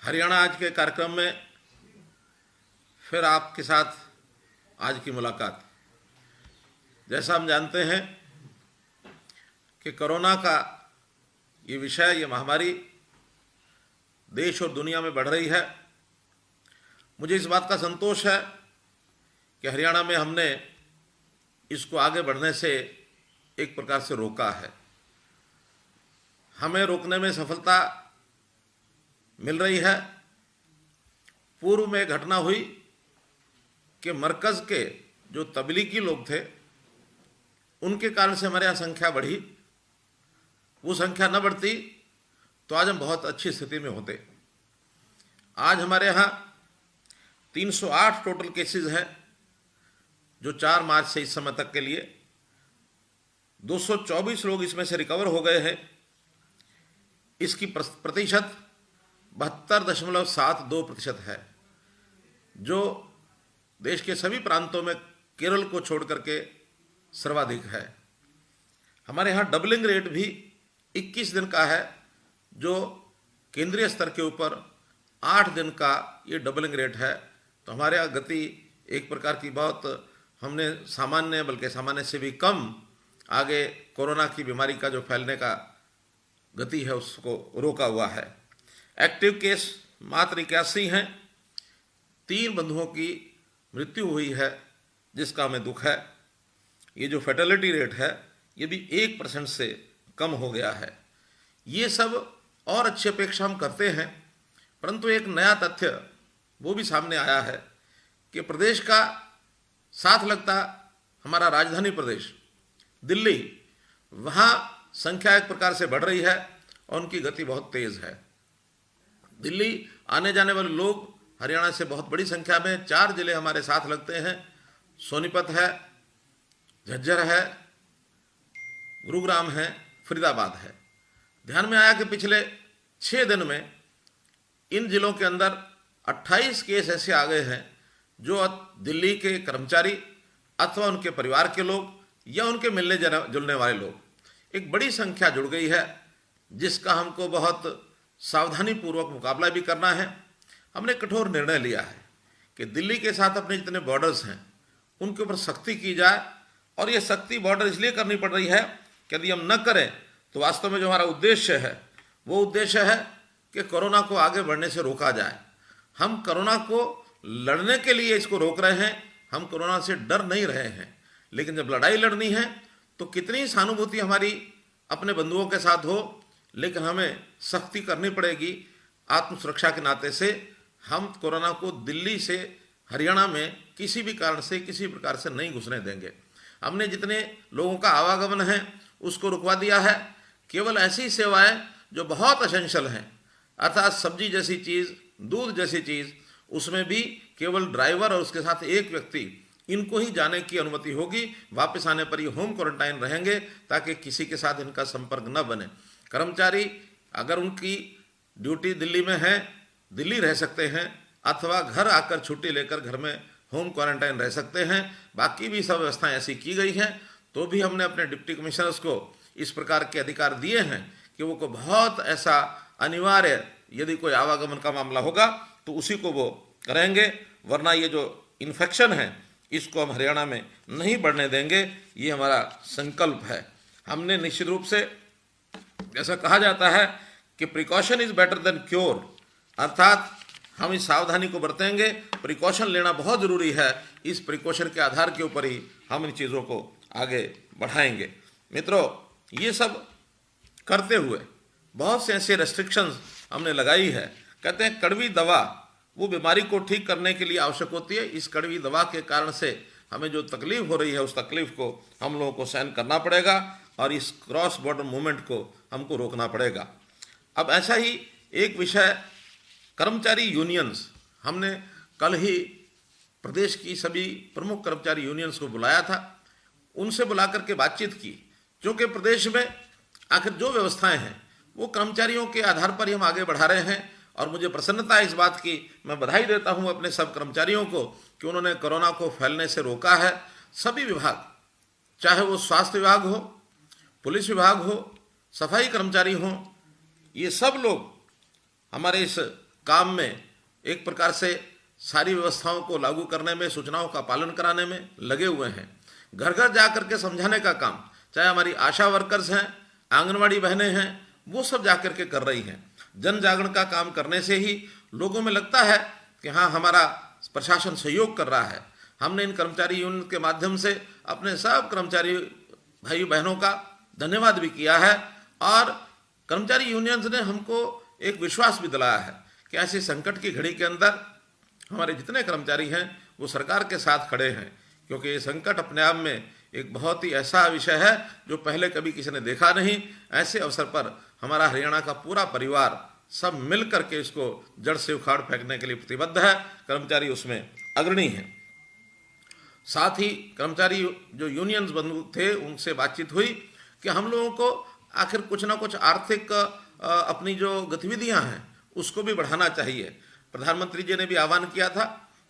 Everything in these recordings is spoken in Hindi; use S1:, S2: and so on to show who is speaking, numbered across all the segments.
S1: हरियाणा आज के कार्यक्रम में फिर आपके साथ आज की मुलाकात। जैसा हम जानते हैं कि कोरोना का ये विषय, ये महामारी देश और दुनिया में बढ़ रही है। मुझे इस बात का संतोष है कि हरियाणा में हमने इसको आगे बढ़ने से एक प्रकार से रोका है। हमें रोकने में सफलता मिल रही है। पूर्व में घटना हुई कि मरकज़ के जो तबलीगी लोग थे उनके कारण से हमारे यहाँ संख्या बढ़ी। वो संख्या न बढ़ती तो आज हम बहुत अच्छी स्थिति में होते। आज हमारे यहाँ 308 टोटल केसेस हैं, जो 4 मार्च से इस समय तक के लिए 224 लोग इसमें से रिकवर हो गए हैं। इसकी प्रतिशत 72.72% है, जो देश के सभी प्रांतों में केरल को छोड़ करके सर्वाधिक है। हमारे यहाँ डबलिंग रेट भी 21 दिन का है, जो केंद्रीय स्तर के ऊपर 8 दिन का ये डबलिंग रेट है। तो हमारे यहाँ गति एक प्रकार की बहुत, हमने सामान्य बल्कि सामान्य से भी कम आगे कोरोना की बीमारी का जो फैलने का गति है उसको रोका हुआ है। एक्टिव केस मात्र 81 हैं। 3 बंधुओं की मृत्यु हुई है, जिसका हमें दुख है। ये जो फैटेलिटी रेट है ये भी 1% से कम हो गया है। ये सब और अच्छी अपेक्षा हम करते हैं, परंतु एक नया तथ्य वो भी सामने आया है कि प्रदेश का साथ लगता हमारा राजधानी प्रदेश दिल्ली, वहाँ संख्या एक प्रकार से बढ़ रही है और उनकी गति बहुत तेज़ है। दिल्ली आने जाने वाले लोग हरियाणा से बहुत बड़ी संख्या में 4 जिले हमारे साथ लगते हैं। सोनीपत है, झज्जर है, गुरुग्राम है, फरीदाबाद है। ध्यान में आया कि पिछले 6 दिन में इन जिलों के अंदर 28 केस ऐसे आ गए हैं जो दिल्ली के कर्मचारी अथवा उनके परिवार के लोग या उनके मिलने जुलने वाले लोग, एक बड़ी संख्या जुड़ गई है, जिसका हमको बहुत सावधानी पूर्वक मुकाबला भी करना है। हमने कठोर निर्णय लिया है कि दिल्ली के साथ अपने जितने बॉर्डर्स हैं उनके ऊपर सख्ती की जाए, और ये सख्ती बॉर्डर इसलिए करनी पड़ रही है कि यदि हम न करें तो वास्तव में जो हमारा उद्देश्य है वो उद्देश्य है कि कोरोना को आगे बढ़ने से रोका जाए। हम कोरोना को लड़ने के लिए इसको रोक रहे हैं, हम कोरोना से डर नहीं रहे हैं। लेकिन जब लड़ाई लड़नी है तो कितनी सहानुभूति हमारी अपने बंधुओं के साथ हो, लेकिन हमें सख्ती करनी पड़ेगी। आत्मसुरक्षा के नाते से हम कोरोना को दिल्ली से हरियाणा में किसी भी कारण से किसी प्रकार से नहीं घुसने देंगे। हमने जितने लोगों का आवागमन है उसको रुकवा दिया है। केवल ऐसी सेवाएं जो बहुत एसेंशियल हैं, अर्थात सब्जी जैसी चीज़, दूध जैसी चीज़, उसमें भी केवल ड्राइवर और उसके साथ एक व्यक्ति, इनको ही जाने की अनुमति होगी। वापस आने पर ये होम क्वारंटाइन रहेंगे ताकि किसी के साथ इनका संपर्क न बने। कर्मचारी अगर उनकी ड्यूटी दिल्ली में है, दिल्ली रह सकते हैं, अथवा घर आकर छुट्टी लेकर घर में होम क्वारंटाइन रह सकते हैं। बाकी भी सब व्यवस्थाएं ऐसी की गई हैं। तो भी हमने अपने डिप्टी कमिश्नर्स को इस प्रकार के अधिकार दिए हैं कि वो को बहुत ऐसा अनिवार्य यदि कोई आवागमन का मामला होगा तो उसी को वो करेंगे, वरना ये जो इन्फेक्शन है इसको हम हरियाणा में नहीं बढ़ने देंगे। ये हमारा संकल्प है। हमने निश्चित रूप से, जैसा कहा जाता है कि precaution is better than cure, अर्थात हम इस सावधानी को बरतेंगे। प्रिकॉशन लेना बहुत ज़रूरी है। इस प्रिकॉशन के आधार के ऊपर ही हम इन चीज़ों को आगे बढ़ाएंगे। मित्रों, ये सब करते हुए बहुत से ऐसे रेस्ट्रिक्शंस हमने लगाई है। कहते हैं कड़वी दवा वो बीमारी को ठीक करने के लिए आवश्यक होती है। इस कड़वी दवा के कारण से हमें जो तकलीफ हो रही है उस तकलीफ को हम लोगों को सहन करना पड़ेगा, और इस क्रॉस बॉर्डर मूवमेंट को हमको रोकना पड़ेगा। अब ऐसा ही एक विषय, कर्मचारी यूनियंस, हमने कल ही प्रदेश की सभी प्रमुख कर्मचारी यूनियंस को बुलाया था। उनसे बुला करके बातचीत की, क्योंकि प्रदेश में आखिर जो व्यवस्थाएं हैं वो कर्मचारियों के आधार पर ही हम आगे बढ़ा रहे हैं। और मुझे प्रसन्नता है इस बात की, मैं बधाई देता हूं अपने सब कर्मचारियों को कि उन्होंने कोरोना को फैलने से रोका है। सभी विभाग, चाहे वो स्वास्थ्य विभाग हो, पुलिस विभाग हो, सफाई कर्मचारी हों, ये सब लोग हमारे इस काम में एक प्रकार से सारी व्यवस्थाओं को लागू करने में, सूचनाओं का पालन कराने में लगे हुए हैं। घर घर जा करके समझाने का काम, चाहे हमारी आशा वर्कर्स हैं, आंगनवाड़ी बहनें हैं, वो सब जा करके कर रही हैं। जन जागरण का काम करने से ही लोगों में लगता है कि हाँ, हमारा प्रशासन सहयोग कर रहा है। हमने इन कर्मचारी यूनियन के माध्यम से अपने सब कर्मचारी भाई बहनों का धन्यवाद भी किया है, और कर्मचारी यूनियंस ने हमको एक विश्वास भी दिलाया है कि ऐसी संकट की घड़ी के अंदर हमारे जितने कर्मचारी हैं वो सरकार के साथ खड़े हैं, क्योंकि ये संकट अपने आप में एक बहुत ही ऐसा विषय है जो पहले कभी किसी ने देखा नहीं। ऐसे अवसर पर हमारा हरियाणा का पूरा परिवार सब मिल करके इसको जड़ से उखाड़ फेंकने के लिए प्रतिबद्ध है। कर्मचारी उसमें अग्रणी हैं। साथ ही कर्मचारी जो यूनियंस बंधु थे उनसे बातचीत हुई कि हम लोगों को आखिर कुछ ना कुछ आर्थिक अपनी जो गतिविधियां हैं उसको भी बढ़ाना चाहिए। प्रधानमंत्री जी ने भी आह्वान किया था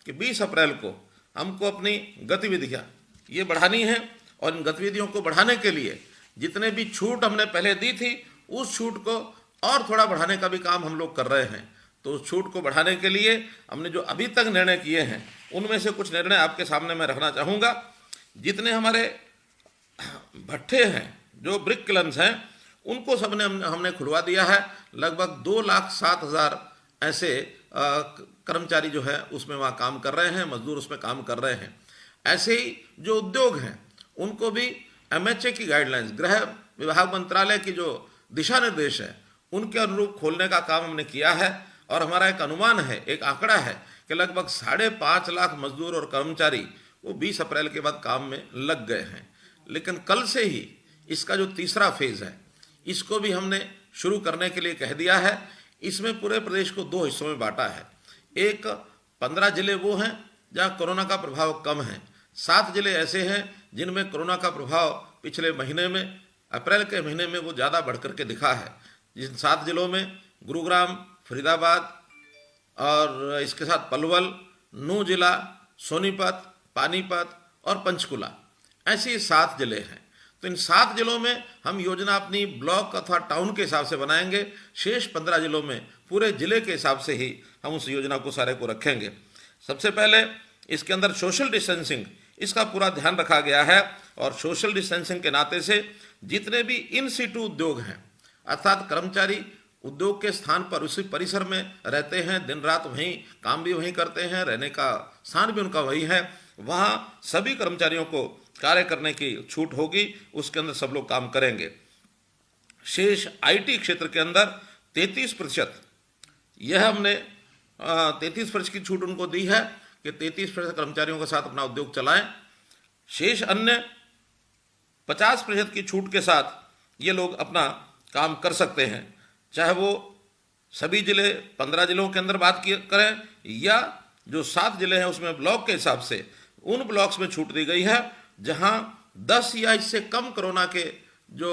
S1: कि 20 अप्रैल को हमको अपनी गतिविधियां ये बढ़ानी है, और इन गतिविधियों को बढ़ाने के लिए जितने भी छूट हमने पहले दी थी उस छूट को और थोड़ा बढ़ाने का भी काम हम लोग कर रहे हैं। तो उस छूट को बढ़ाने के लिए हमने जो अभी तक निर्णय किए हैं उनमें से कुछ निर्णय आपके सामने मैं रखना चाहूँगा। जितने हमारे भट्ठे हैं, जो ब्रिक किलन्स हैं, उनको सबने हमने खुलवा दिया है। लगभग 2,07,000 ऐसे कर्मचारी जो है उसमें वहाँ काम कर रहे हैं, मजदूर उसमें काम कर रहे हैं। ऐसे ही जो उद्योग हैं उनको भी MHA की गाइडलाइंस, गृह विभाग मंत्रालय की जो दिशा निर्देश है उनके अनुरूप खोलने का काम हमने किया है। और हमारा एक अनुमान है, एक आंकड़ा है कि लगभग 5.5 लाख मजदूर और कर्मचारी वो 20 अप्रैल के बाद काम में लग गए हैं। लेकिन कल से ही इसका जो तीसरा फेज है इसको भी हमने शुरू करने के लिए कह दिया है। इसमें पूरे प्रदेश को 2 हिस्सों में बांटा है। एक 15 जिले वो हैं जहाँ कोरोना का प्रभाव कम है, 7 जिले ऐसे हैं जिनमें कोरोना का प्रभाव पिछले महीने में, अप्रैल के महीने में वो ज़्यादा बढ़ करके दिखा है। जिन 7 जिलों में गुरुग्राम, फरीदाबाद और इसके साथ पलवल, नूंह जिला, सोनीपत, पानीपत और पंचकुला, ऐसे 7 जिले हैं। तो इन 7 जिलों में हम योजना अपनी ब्लॉक अथवा टाउन के हिसाब से बनाएंगे। शेष 15 जिलों में पूरे जिले के हिसाब से ही हम उस योजना को सारे को रखेंगे। सबसे पहले इसके अंदर सोशल डिस्टेंसिंग, इसका पूरा ध्यान रखा गया है। और सोशल डिस्टेंसिंग के नाते से जितने भी इन सीटू उद्योग हैं, अर्थात कर्मचारी उद्योग के स्थान पर उसी परिसर में रहते हैं, दिन रात वहीं काम भी वहीं करते हैं, रहने का स्थान भी उनका वही है, वहाँ सभी कर्मचारियों को कार्य करने की छूट होगी, उसके अंदर सब लोग काम करेंगे। शेष IT क्षेत्र के अंदर 33%, यह हमने 33% की छूट उनको दी है कि 33% कर्मचारियों के साथ अपना उद्योग चलाएं। शेष अन्य 50% की छूट के साथ ये लोग अपना काम कर सकते हैं, चाहे वो सभी जिले 15 जिलों के अंदर बात करें या जो 7 जिले हैं उसमें ब्लॉक के हिसाब से उन ब्लॉक्स में छूट दी गई है जहां 10 या इससे कम कोरोना के जो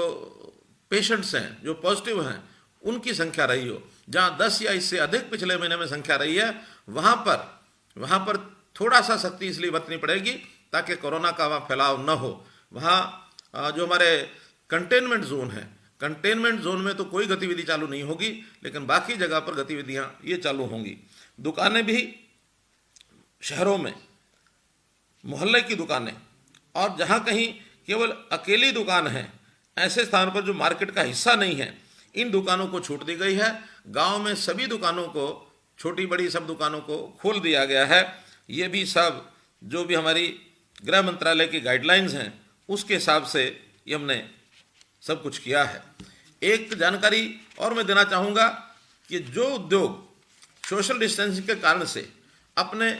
S1: पेशेंट्स हैं, जो पॉजिटिव हैं, उनकी संख्या रही हो। जहां 10 या इससे अधिक पिछले महीने में संख्या रही है वहां पर थोड़ा सा सख्ती इसलिए बरतनी पड़ेगी ताकि कोरोना का वहाँ फैलाव न हो। वहाँ जो हमारे कंटेनमेंट जोन है, कंटेनमेंट जोन में तो कोई गतिविधि चालू नहीं होगी, लेकिन बाकी जगह पर गतिविधियां ये चालू होंगी। दुकानें भी शहरों में, मोहल्ले की दुकानें और जहां कहीं केवल अकेली दुकान है, ऐसे स्थान पर जो मार्केट का हिस्सा नहीं है, इन दुकानों को छूट दी गई है। गांव में सभी दुकानों को, छोटी बड़ी सब दुकानों को खोल दिया गया है। ये भी सब जो भी हमारी गृह मंत्रालय की गाइडलाइंस हैं उसके हिसाब से ये हमने सब कुछ किया है। एक जानकारी और मैं देना चाहूँगा कि जो उद्योग सोशल डिस्टेंसिंग के कारण से अपने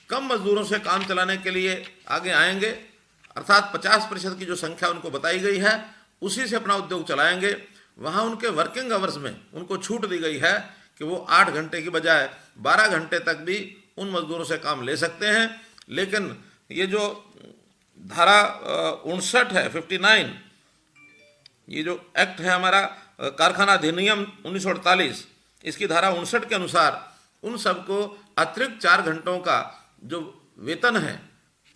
S1: कम मजदूरों से काम चलाने के लिए आगे आएंगे, अर्थात 50% की जो संख्या उनको बताई गई है उसी से अपना उद्योग चलाएंगे, वहाँ उनके वर्किंग आवर्स में उनको छूट दी गई है कि वो 8 घंटे की बजाय 12 घंटे तक भी उन मजदूरों से काम ले सकते हैं। लेकिन ये जो धारा 59 है, 59, ये जो एक्ट है हमारा कारखाना अधिनियम 1948, इसकी धारा 59 के अनुसार उन सबको अतिरिक्त 4 घंटों का जो वेतन है,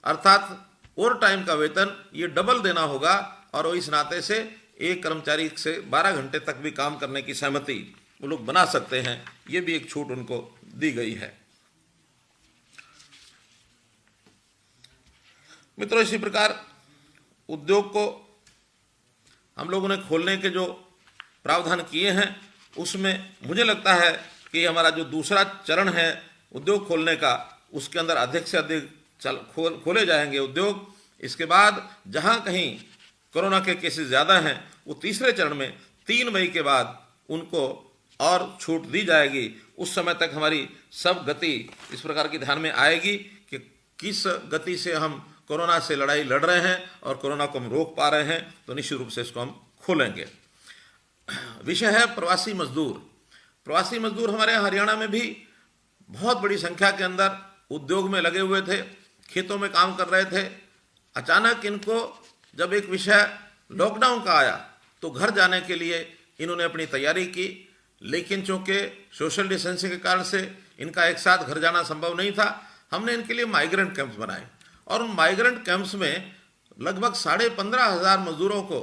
S1: अर्थात ओवर टाइम का वेतन, ये डबल देना होगा। और इस नाते से एक कर्मचारी से 12 घंटे तक भी काम करने की सहमति वो लोग बना सकते हैं, ये भी एक छूट उनको दी गई है। मित्रों, इसी प्रकार उद्योग को हम लोगों ने खोलने के जो प्रावधान किए हैं उसमें मुझे लगता है कि हमारा जो दूसरा चरण है उद्योग खोलने का, उसके अंदर अधिक से अधिक खोले जाएंगे उद्योग। इसके बाद जहां कहीं कोरोना के केसेस ज़्यादा हैं वो तीसरे चरण में 3 मई के बाद उनको और छूट दी जाएगी। उस समय तक हमारी सब गति इस प्रकार की ध्यान में आएगी कि किस गति से हम कोरोना से लड़ाई लड़ रहे हैं और कोरोना को हम रोक पा रहे हैं, तो निश्चित रूप से इसको हम खोलेंगे। विषय है प्रवासी मजदूर। प्रवासी मजदूर हमारे हरियाणा में भी बहुत बड़ी संख्या के अंदर उद्योग में लगे हुए थे, खेतों में काम कर रहे थे। अचानक इनको जब एक विषय लॉकडाउन का आया तो घर जाने के लिए इन्होंने अपनी तैयारी की, लेकिन चूंकि सोशल डिस्टेंसिंग के कारण से इनका एक साथ घर जाना संभव नहीं था। हमने इनके लिए माइग्रेंट कैंप्स बनाए और उन माइग्रेंट कैंप्स में लगभग 15,500 मजदूरों को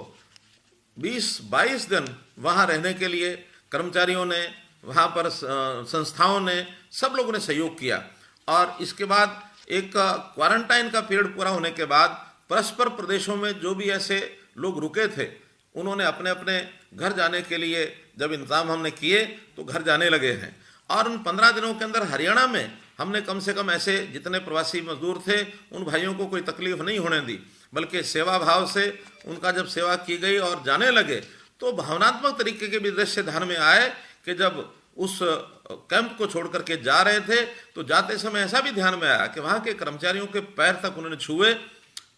S1: 20-22 दिन वहाँ रहने के लिए कर्मचारियों ने, वहाँ पर संस्थाओं ने, सब लोगों ने सहयोग किया। और इसके बाद एक क्वारंटाइन का पीरियड पूरा होने के बाद परस्पर प्रदेशों में जो भी ऐसे लोग रुके थे उन्होंने अपने अपने घर जाने के लिए जब इंतजाम हमने किए तो घर जाने लगे हैं। और उन 15 दिनों के अंदर हरियाणा में हमने कम से कम ऐसे जितने प्रवासी मजदूर थे उन भाइयों को कोई तकलीफ नहीं होने दी, बल्कि सेवा भाव से उनका जब सेवा की गई और जाने लगे तो भावनात्मक तरीके के भी दृश्य ध्यान में आए कि जब उस कैंप को छोड़ करके जा रहे थे तो जाते समय ऐसा भी ध्यान में आया कि वहाँ के कर्मचारियों के पैर तक उन्होंने छुए।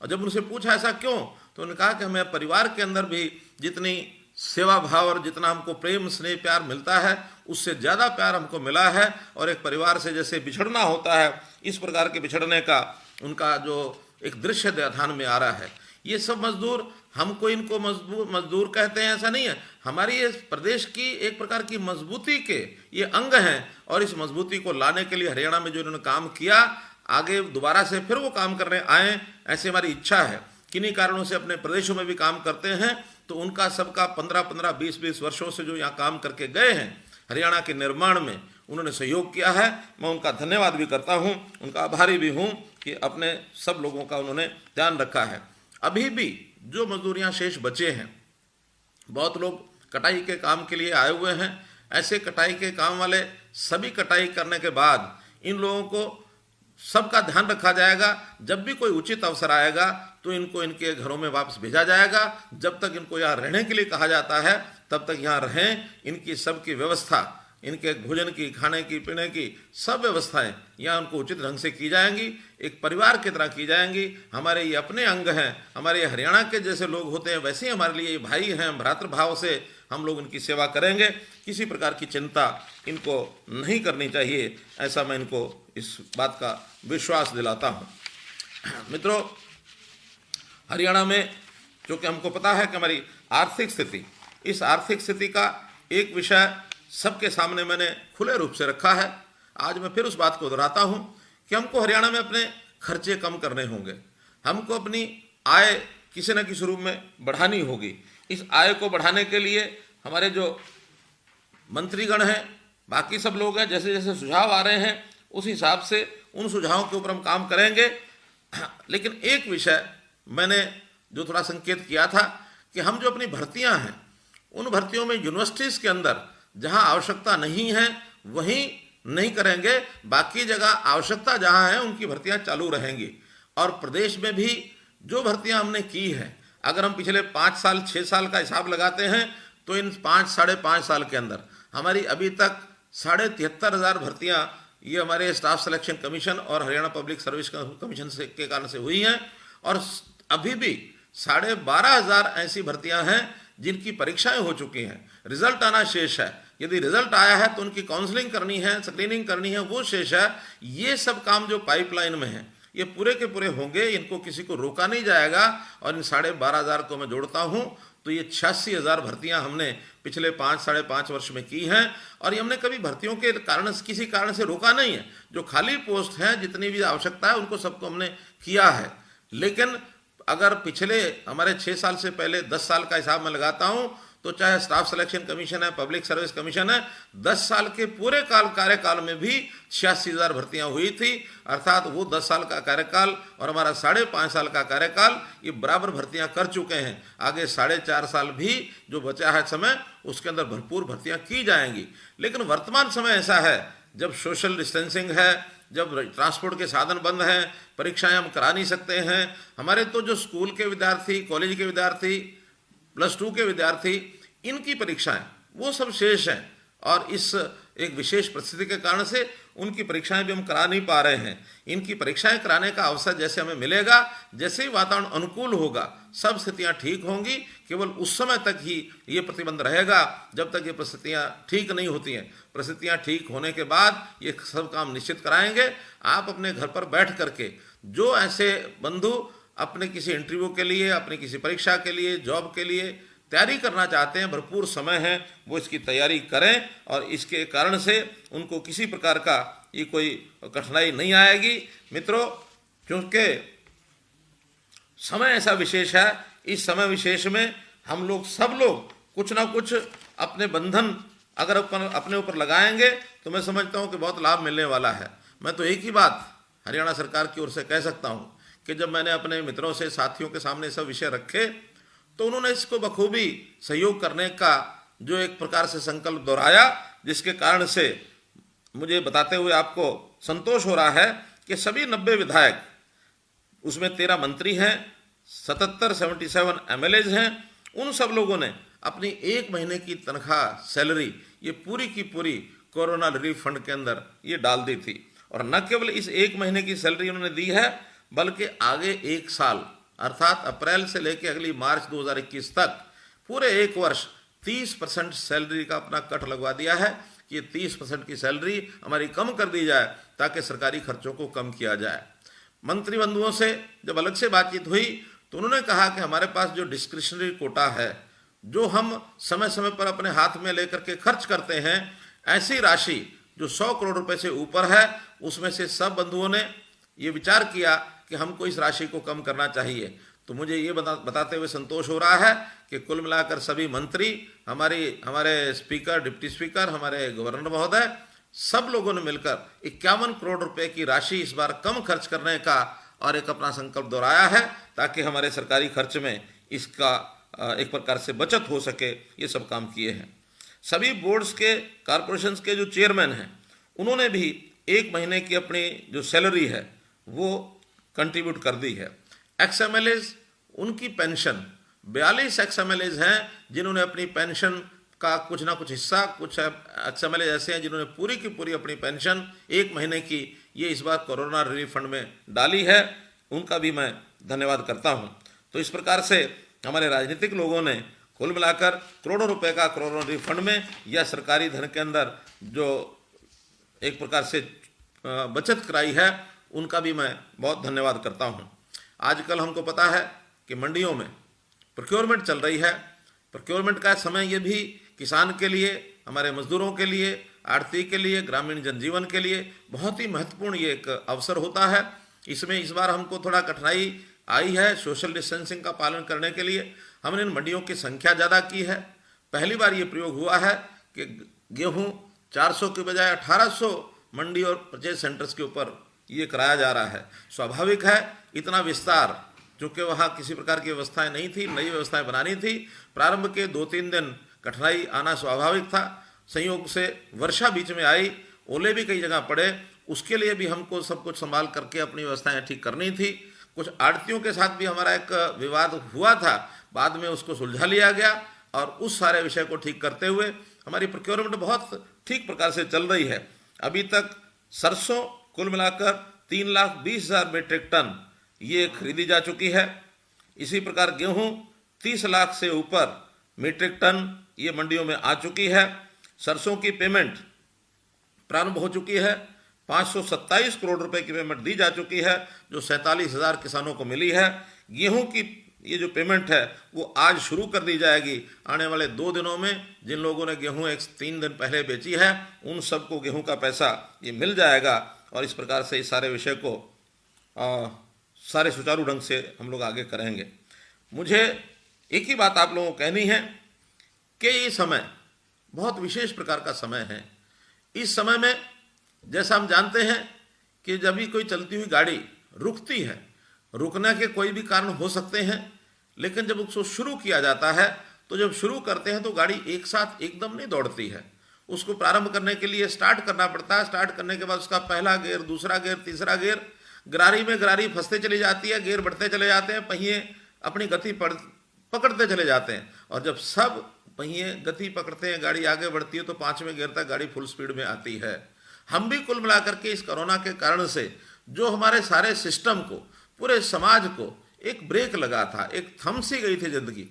S1: और जब उनसे पूछा ऐसा क्यों, तो उन्होंने कहा कि हमें परिवार के अंदर भी जितनी सेवा भाव और जितना हमको प्रेम स्नेह प्यार मिलता है उससे ज़्यादा प्यार हमको मिला है, और एक परिवार से जैसे बिछड़ना होता है इस प्रकार के बिछड़ने का उनका जो एक दृश्य ध्यान में आ रहा है। ये सब मजदूर, हमको इनको मजदूर कहते हैं ऐसा नहीं है, हमारी ये प्रदेश की एक प्रकार की मजबूती के ये अंग हैं। और इस मजबूती को लाने के लिए हरियाणा में जो इन्होंने काम किया, आगे दोबारा से फिर वो काम करने आए, ऐसी हमारी इच्छा है। किन्हीं कारणों से अपने प्रदेशों में भी काम करते हैं, तो उनका सबका 15-15, 20-20 वर्षों से जो यहाँ काम करके गए हैं हरियाणा के निर्माण में, उन्होंने सहयोग किया है। मैं उनका धन्यवाद भी करता हूँ, उनका आभारी भी हूँ कि अपने सब लोगों का उन्होंने ध्यान रखा है। अभी भी जो मजदूर यहाँ शेष बचे हैं, बहुत लोग कटाई के काम के लिए आए हुए हैं। ऐसे कटाई के काम वाले सभी कटाई करने के बाद इन लोगों को सबका ध्यान रखा जाएगा। जब भी कोई उचित अवसर आएगा तो इनको इनके घरों में वापस भेजा जाएगा। जब तक इनको यहाँ रहने के लिए कहा जाता है तब तक यहाँ रहें। इनकी सबकी व्यवस्था, इनके भोजन की, खाने की, पीने की सब व्यवस्थाएं यहाँ उनको उचित ढंग से की जाएंगी, एक परिवार की तरह की जाएंगी। हमारे ये अपने अंग हैं, हमारे हरियाणा के जैसे लोग होते हैं वैसे ही हमारे लिए ये भाई हैं। भ्रातृभाव से हम लोग इनकी सेवा करेंगे, किसी प्रकार की चिंता इनको नहीं करनी चाहिए, ऐसा मैं इनको इस बात का विश्वास दिलाता हूँ। मित्रों, हरियाणा में चूँकि हमको पता है कि हमारी आर्थिक स्थिति, इस आर्थिक स्थिति का एक विषय सबके सामने मैंने खुले रूप से रखा है। आज मैं फिर उस बात को दोहराता हूँ कि हमको हरियाणा में अपने खर्चे कम करने होंगे, हमको अपनी आय किसी न किसी रूप में बढ़ानी होगी। इस आय को बढ़ाने के लिए हमारे जो मंत्रीगण हैं, बाकी सब लोग हैं, जैसे जैसे सुझाव आ रहे हैं उस हिसाब से उन सुझावों के ऊपर हम काम करेंगे। लेकिन एक विषय मैंने जो थोड़ा संकेत किया था कि हम जो अपनी भर्तियां हैं उन भर्तियों में यूनिवर्सिटीज़ के अंदर जहां आवश्यकता नहीं है वहीं नहीं करेंगे, बाकी जगह आवश्यकता जहां है उनकी भर्तियां चालू रहेंगी। और प्रदेश में भी जो भर्तियां हमने की हैं, अगर हम पिछले 5 साल 6 साल का हिसाब लगाते हैं तो इन 5-5.5 साल के अंदर हमारी अभी तक 73,500 भर्तियां ये हमारे स्टाफ सिलेक्शन कमीशन और हरियाणा पब्लिक सर्विस कमीशन से के कारण से हुई हैं। और अभी भी 12,500 ऐसी भर्तियां हैं जिनकी परीक्षाएं हो चुकी हैं, रिजल्ट आना शेष है। यदि रिजल्ट आया है तो उनकी काउंसलिंग करनी है, स्क्रीनिंग करनी है, वो शेष है। ये सब काम जो पाइपलाइन में है ये पूरे के पूरे होंगे, इनको किसी को रोका नहीं जाएगा। और इन 12,500 को मैं जोड़ता हूँ तो ये 86,000 भर्तियां हमने पिछले 5-5.5 वर्ष में की हैं। और ये हमने कभी भर्तियों के कारण किसी कारण से रोका नहीं है। जो खाली पोस्ट हैं, जितनी भी आवश्यकता है, उनको सबको हमने किया है। लेकिन अगर पिछले हमारे 6 साल से पहले 10 साल का हिसाब मैं लगाता हूँ तो चाहे स्टाफ सिलेक्शन कमीशन है, पब्लिक सर्विस कमीशन है, 10 साल के पूरे कार्यकाल में भी 86,000 भर्तियां हुई थी। अर्थात वो 10 साल का कार्यकाल और हमारा 5.5 साल का कार्यकाल, ये बराबर भर्तियां कर चुके हैं। आगे 4.5 साल भी जो बचा है समय, उसके अंदर भरपूर भर्तियां की जाएंगी। लेकिन वर्तमान समय ऐसा है जब सोशल डिस्टेंसिंग है, जब ट्रांसपोर्ट के साधन बंद हैं, परीक्षाएं हम करा नहीं सकते हैं। हमारे तो जो स्कूल के विद्यार्थी, कॉलेज के विद्यार्थी, +2 के विद्यार्थी, इनकी परीक्षाएं वो सब शेष हैं और इस एक विशेष परिस्थिति के कारण से उनकी परीक्षाएं भी हम करा नहीं पा रहे हैं। इनकी परीक्षाएं कराने का अवसर जैसे हमें मिलेगा, जैसे ही वातावरण अनुकूल होगा, सब स्थितियां ठीक होंगी। केवल उस समय तक ही ये प्रतिबंध रहेगा जब तक ये परिस्थितियां ठीक नहीं होती हैं। परिस्थितियां ठीक होने के बाद ये सब काम निश्चित कराएंगे। आप अपने घर पर बैठ करके जो ऐसे बंधु अपने किसी इंटरव्यू के लिए, अपनी किसी परीक्षा के लिए, जॉब के लिए तैयारी करना चाहते हैं, भरपूर समय है, वो इसकी तैयारी करें और इसके कारण से उनको किसी प्रकार का ये कोई कठिनाई नहीं आएगी। मित्रों, क्योंकि समय ऐसा विशेष है, इस समय विशेष में हम लोग सब लोग कुछ ना कुछ अपने बंधन अगर अपने ऊपर लगाएंगे तो मैं समझता हूँ कि बहुत लाभ मिलने वाला है। मैं तो एक ही बात हरियाणा सरकार की ओर से कह सकता हूँ कि जब मैंने अपने मित्रों से, साथियों के सामने सब विषय रखे तो उन्होंने इसको बखूबी सहयोग करने का जो एक प्रकार से संकल्प दोहराया, जिसके कारण से मुझे बताते हुए आपको संतोष हो रहा है कि सभी 90 विधायक, उसमें 13 मंत्री हैं, 77 MLAs हैं, उन सब लोगों ने अपनी 1 महीने की तनख्वाह, सैलरी, ये पूरी की पूरी कोरोना रिलीफ फंड के अंदर ये डाल दी थी। और न केवल इस 1 महीने की सैलरी उन्होंने दी है, बल्कि आगे 1 साल अर्थात अप्रैल से लेकर अगली मार्च 2021 तक पूरे 1 वर्ष 30% सैलरी का अपना कट लगवा दिया है कि ये 30% की सैलरी हमारी कम कर दी जाए ताकि सरकारी खर्चों को कम किया जाए। मंत्री बंधुओं से जब अलग से बातचीत हुई तो उन्होंने कहा कि हमारे पास जो डिस्क्रिशनरी कोटा है, जो हम समय समय पर अपने हाथ में लेकर के खर्च करते हैं, ऐसी राशि जो 100 करोड़ रुपए से ऊपर है, उसमें से सब बंधुओं ने ये विचार किया कि हमको इस राशि को कम करना चाहिए। तो मुझे ये बताते हुए संतोष हो रहा है कि कुल मिलाकर सभी मंत्री, हमारे स्पीकर, डिप्टी स्पीकर, हमारे गवर्नर महोदय, सब लोगों ने मिलकर 51 करोड़ रुपए की राशि इस बार कम खर्च करने का और एक अपना संकल्प दोहराया है ताकि हमारे सरकारी खर्च में इसका एक प्रकार से बचत हो सके। ये सब काम किए हैं। सभी बोर्ड्स के, कॉरपोरेशंस के जो चेयरमैन हैं, उन्होंने भी 1 महीने की अपनी जो सैलरी है वो कंट्रीब्यूट कर दी है। XMLAs, उनकी पेंशन 42 XMLAs हैं जिन्होंने अपनी पेंशन का कुछ ना कुछ हिस्सा, कुछ XMLAs ऐसे हैं जिन्होंने पूरी की पूरी अपनी पेंशन 1 महीने की ये इस बार कोरोना रिलीफ फंड में डाली है। उनका भी मैं धन्यवाद करता हूँ। तो इस प्रकार से हमारे राजनीतिक लोगों ने कुल मिलाकर करोड़ों रुपए का कोरोना रिलीफ फंड में या सरकारी धन के अंदर जो एक प्रकार से बचत कराई है, उनका भी मैं बहुत धन्यवाद करता हूं। आजकल हमको पता है कि मंडियों में प्रोक्योरमेंट चल रही है। प्रोक्योरमेंट का समय ये भी किसान के लिए, हमारे मजदूरों के लिए, आढ़ती के लिए, ग्रामीण जनजीवन के लिए बहुत ही महत्वपूर्ण ये एक अवसर होता है। इसमें इस बार हमको थोड़ा कठिनाई आई है सोशल डिस्टेंसिंग का पालन करने के लिए। हमने इन मंडियों की संख्या ज़्यादा की है। पहली बार ये प्रयोग हुआ है कि गेहूँ 400 के बजाय 1800 मंडी और परचेज सेंटर्स के ऊपर ये कराया जा रहा है। स्वाभाविक है, इतना विस्तार, चूँकि वहाँ किसी प्रकार की व्यवस्थाएं नहीं थी, नई व्यवस्थाएं बनानी थी। प्रारंभ के 2-3 दिन कठिनाई आना स्वाभाविक था। संयोग से वर्षा बीच में आई, ओले भी कई जगह पड़े, उसके लिए भी हमको सब कुछ संभाल करके अपनी व्यवस्थाएं ठीक करनी थी। कुछ आड़तियों के साथ भी हमारा एक विवाद हुआ था, बाद में उसको सुलझा लिया गया और उस सारे विषय को ठीक करते हुए हमारी प्रोक्योरमेंट बहुत ठीक प्रकार से चल रही है। अभी तक सरसों कुल मिलाकर 3,20,000 मीट्रिक टन ये खरीदी जा चुकी है। इसी प्रकार गेहूं 30 लाख से ऊपर मीट्रिक टन ये मंडियों में आ चुकी है। सरसों की पेमेंट प्रारंभ हो चुकी है। 527 करोड़ रुपए की पेमेंट दी जा चुकी है, जो 47,000 किसानों को मिली है। गेहूं की ये जो पेमेंट है वो आज शुरू कर दी जाएगी। आने वाले 2 दिनों में जिन लोगों ने गेहूं 3 दिन पहले बेची है, उन सबको गेहूं का पैसा ये मिल जाएगा और इस प्रकार से इस सारे विषय को सारे सुचारू ढंग से हम लोग आगे करेंगे। मुझे एक ही बात आप लोगों को कहनी है कि ये समय बहुत विशेष प्रकार का समय है। इस समय में जैसा हम जानते हैं कि जब भी कोई चलती हुई गाड़ी रुकती है, रुकने के कोई भी कारण हो सकते हैं, लेकिन जब उसको शुरू किया जाता है तो जब शुरू करते हैं तो गाड़ी एक साथ एकदम नहीं दौड़ती है। उसको प्रारंभ करने के लिए स्टार्ट करना पड़ता है। स्टार्ट करने के बाद उसका पहला गियर, दूसरा गियर, तीसरा गियर, गरारी में गरारी फंसते चली जाती है, गियर बढ़ते चले जाते हैं, पहिए अपनी गति पकड़ते चले जाते हैं, और जब सब पहिए गति पकड़ते हैं, गाड़ी आगे बढ़ती है तो 5वें गियर तक गाड़ी फुल स्पीड में आती है। हम भी कुल मिलाकर के इस कोरोना के कारण से जो हमारे सारे सिस्टम को, पूरे समाज को एक ब्रेक लगा था, एक थम सी गई थी जिंदगी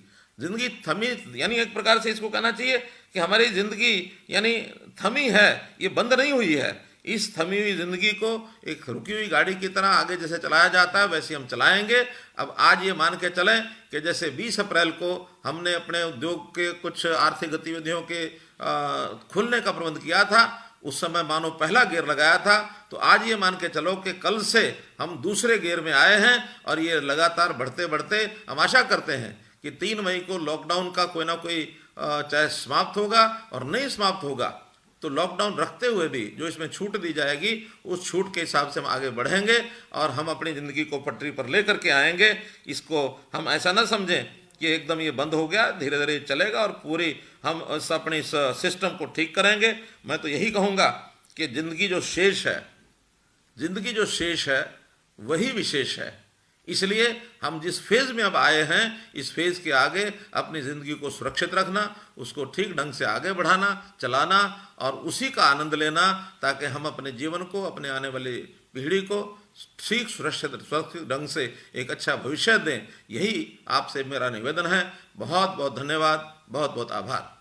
S1: थमी, यानी एक प्रकार से इसको कहना चाहिए कि हमारी जिंदगी यानी थमी है, ये बंद नहीं हुई है। इस थमी हुई जिंदगी को एक रुकी हुई गाड़ी की तरह आगे जैसे चलाया जाता है वैसे हम चलाएंगे। अब आज ये मान के चलें कि जैसे 20 अप्रैल को हमने अपने उद्योग के कुछ आर्थिक गतिविधियों के खुलने का प्रबंध किया था, उस समय मानो पहला गियर लगाया था, तो आज ये मान के चलो कि कल से हम दूसरे गियर में आए हैं, और ये लगातार बढ़ते बढ़ते हम आशा करते हैं कि 3 मई को लॉकडाउन का कोई ना कोई चाहे समाप्त होगा और नहीं समाप्त होगा तो लॉकडाउन रखते हुए भी जो इसमें छूट दी जाएगी उस छूट के हिसाब से हम आगे बढ़ेंगे और हम अपनी ज़िंदगी को पटरी पर लेकर के आएंगे। इसको हम ऐसा ना समझें कि एकदम ये बंद हो गया, धीरे धीरे चलेगा और पूरी हम अपने इस सिस्टम को ठीक करेंगे। मैं तो यही कहूँगा कि ज़िंदगी जो शेष है वही विशेष है। इसलिए हम जिस फेज़ में अब आए हैं, इस फेज़ के आगे अपनी ज़िंदगी को सुरक्षित रखना, उसको ठीक ढंग से आगे बढ़ाना, चलाना और उसी का आनंद लेना, ताकि हम अपने जीवन को, अपने आने वाली पीढ़ी को ठीक सुरक्षित ढंग से एक अच्छा भविष्य दें। यही आपसे मेरा निवेदन है। बहुत बहुत धन्यवाद, बहुत बहुत आभार।